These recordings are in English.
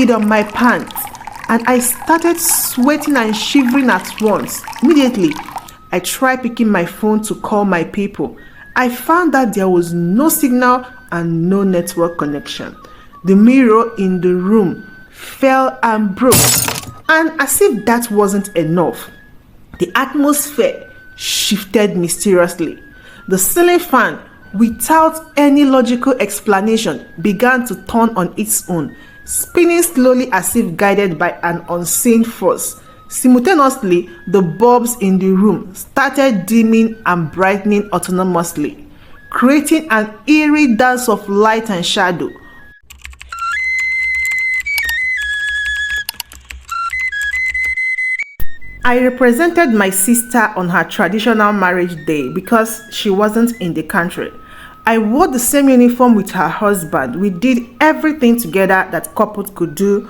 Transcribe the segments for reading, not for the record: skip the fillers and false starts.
peed on my pants and I started sweating and shivering at once. Immediately, I tried picking my phone to call my people. I found that there was no signal and no network connection. The mirror in the room fell and broke. And as if that wasn't enough, the atmosphere shifted mysteriously. The ceiling fan, without any logical explanation, began to turn on its own, spinning slowly as if guided by an unseen force. Simultaneously, the bulbs in the room started dimming and brightening autonomously, creating an eerie dance of light and shadow. I represented my sister on her traditional marriage day because she wasn't in the country. I wore the same uniform with her husband. We did everything together that couples could do.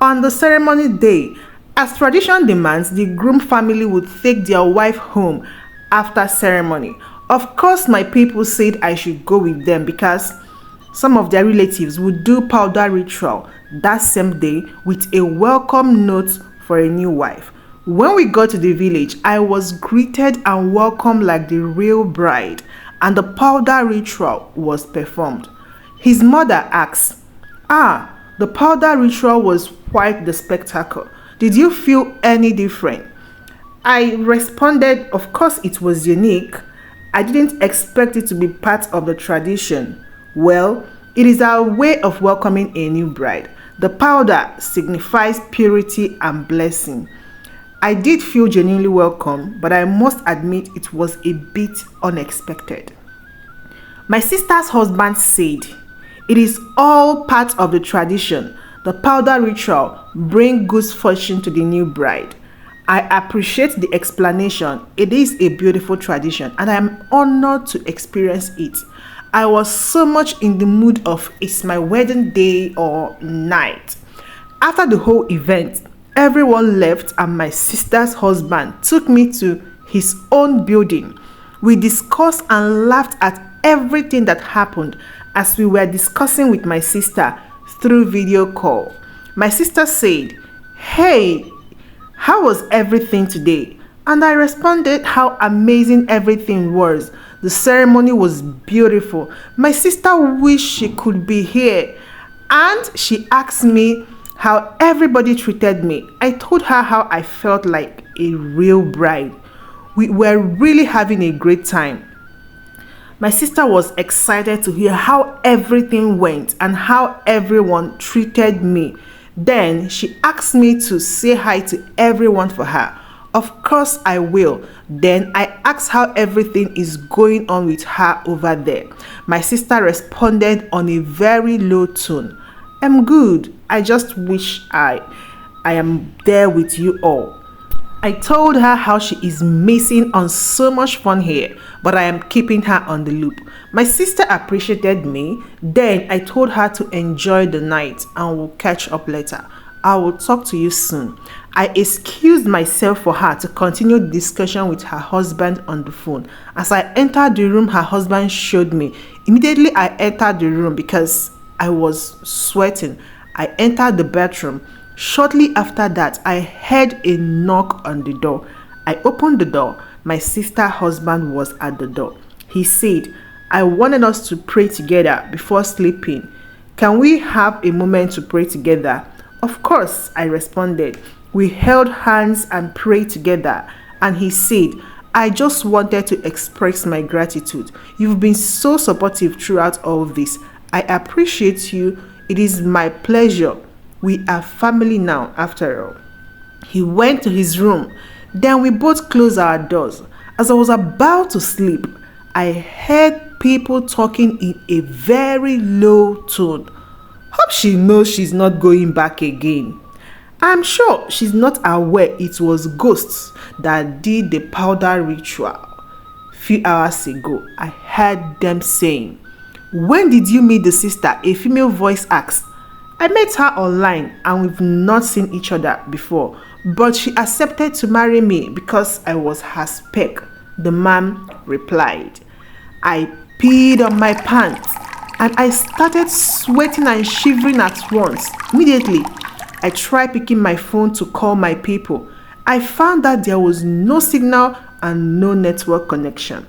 On the ceremony day, as tradition demands, the groom family would take their wife home after ceremony. Of course, my people said I should go with them because some of their relatives would do powder ritual that same day with a welcome note for a new wife. When we got to the village, I was greeted and welcomed like the real bride, and the powder ritual was performed. His mother asked, the powder ritual was quite the spectacle. Did you feel any different? I responded, of course it was unique. I didn't expect it to be part of the tradition. Well, it is our way of welcoming a new bride. The powder signifies purity and blessing. I did feel genuinely welcome, but I must admit it was a bit unexpected. My sister's husband said, it is all part of the tradition. The powder ritual brings good fortune to the new bride. I appreciate the explanation. It is a beautiful tradition and I am honored to experience it. I was so much in the mood of it's my wedding day or night. After the whole event, everyone left and my sister's husband took me to his own building. We discussed and laughed at everything that happened as we were discussing with my sister through video call. My sister said, "Hey, how was everything today?" And I responded how amazing everything was. The ceremony was beautiful. My sister wished she could be here and she asked me how everybody treated me. I told her how I felt like a real bride. We were really having a great time. My sister was excited to hear how everything went and how everyone treated me. Then she asked me to say hi to everyone for her. Of course I will. Then I asked how everything is going on with her over there. My sister responded on a very low tone. "I'm good. I just wish I am there with you all." I told her how she is missing on so much fun here, but I am keeping her on the loop. My sister appreciated me. Then I told her to enjoy the night and we'll catch up later. I will talk to you soon. I excused myself for her to continue the discussion with her husband on the phone. As I entered the room her husband showed me, immediately I entered the room because I was sweating. I entered the bathroom. Shortly after that, I heard a knock on the door. I opened the door. My sister's husband was at the door. He said, "I wanted us to pray together before sleeping. Can we have a moment to pray together?" "Of course," I responded. We held hands and prayed together. And he said, "I just wanted to express my gratitude. You've been so supportive throughout all this. I appreciate you. It is my pleasure. We are family now, after all." He went to his room. Then we both closed our doors. As I was about to sleep, I heard people talking in a very low tone. Hope she knows she's not going back again. I'm sure she's not aware it was ghosts that did the powder ritual. Few hours ago, I heard them saying, "When did you meet the sister?" A female voice asked. "I met her online and we've not seen each other before, but she accepted to marry me because I was her spec," the man replied. I peed on my pants and I started sweating and shivering at once. Immediately, I tried picking my phone to call my people. I found that there was no signal and no network connection.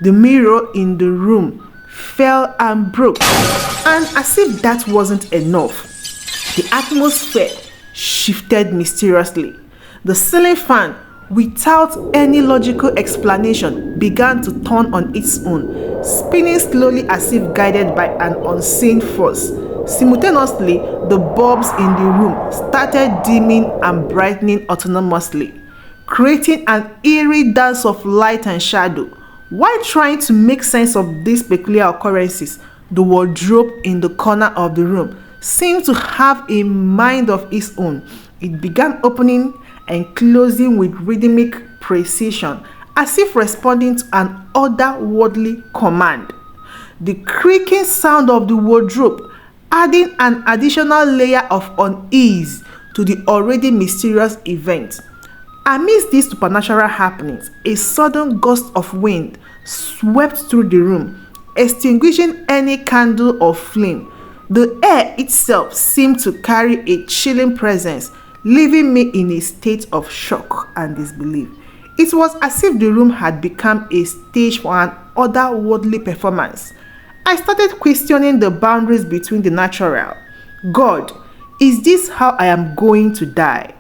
The mirror in the room fell and broke. And as if that wasn't enough, the atmosphere shifted mysteriously. The ceiling fan, without any logical explanation, began to turn on its own, spinning slowly as if guided by an unseen force. Simultaneously, the bulbs in the room started dimming and brightening autonomously, creating an eerie dance of light and shadow. While trying to make sense of these peculiar occurrences, the wardrobe in the corner of the room seemed to have a mind of its own. It began opening and closing with rhythmic precision, as if responding to an otherworldly command. The creaking sound of the wardrobe adding an additional layer of unease to the already mysterious event. Amidst these supernatural happenings, a sudden gust of wind swept through the room, extinguishing any candle or flame. The air itself seemed to carry a chilling presence, leaving me in a state of shock and disbelief. It was as if the room had become a stage for an otherworldly performance. I started questioning the boundaries between the natural. God, is this how I am going to die?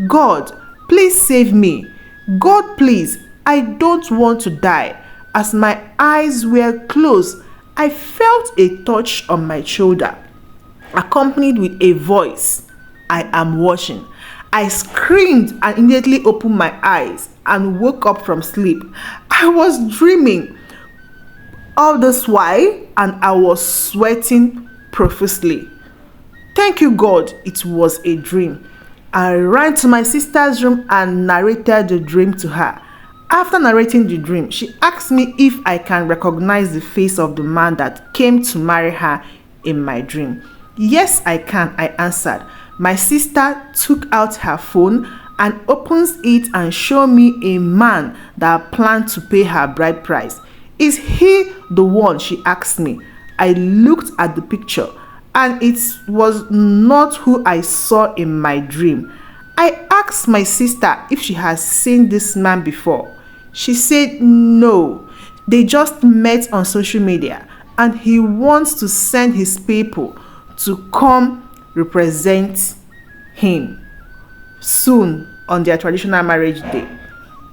God, please save me. God, please, I don't want to die. As my eyes were closed, I felt a touch on my shoulder, accompanied with a voice. I am watching. I screamed and immediately opened my eyes and woke up from sleep. I was dreaming all this while, and I was sweating profusely. Thank you, God, it was a dream. I ran to my sister's room and narrated the dream to her. After narrating the dream, she asked me if I can recognize the face of the man that came to marry her in my dream. Yes, I can, I answered. My sister took out her phone and opens it and showed me a man that planned to pay her bride price. Is he the one? She asked me. I looked at the picture and it was not who I saw in my dream. I asked my sister if she has seen this man before. She said no, they just met on social media and he wants to send his people to come represent him soon on their traditional marriage day.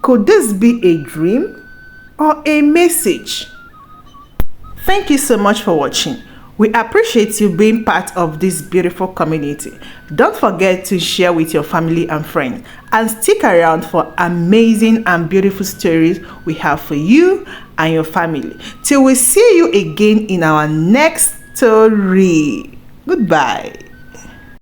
Could this be a dream or a message? Thank you so much for watching. We appreciate you being part of this beautiful community. Don't forget to share with your family and friends, and stick around for amazing and beautiful stories we have for you and your family. Till we see you again in our next story. Goodbye.